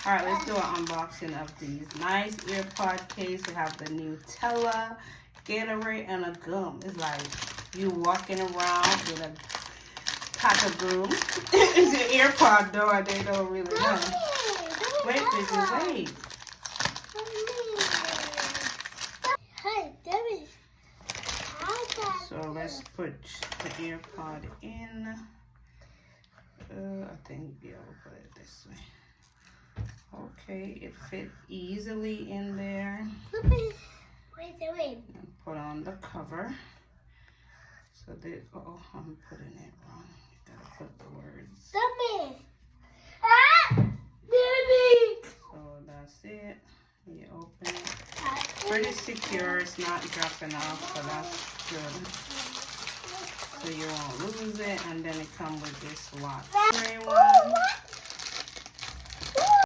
Alright, let's do an unboxing of these. Nice Airpod case. We have the Nutella, Gatorade, and a gum. It's like you walking around with a pack of gum. It's an Airpod though, and they don't really know. Wait, baby, wait. So let's put the Airpod in. I think, yeah, we'll put it this way. Okay, it fit easily in there. Wait. And put on the cover. So this, oh, I'm putting it wrong. You gotta put the words. So that's it. You open it. Pretty secure, it's not dropping off, so that's good. So you won't lose it, and then it comes with this watch. One.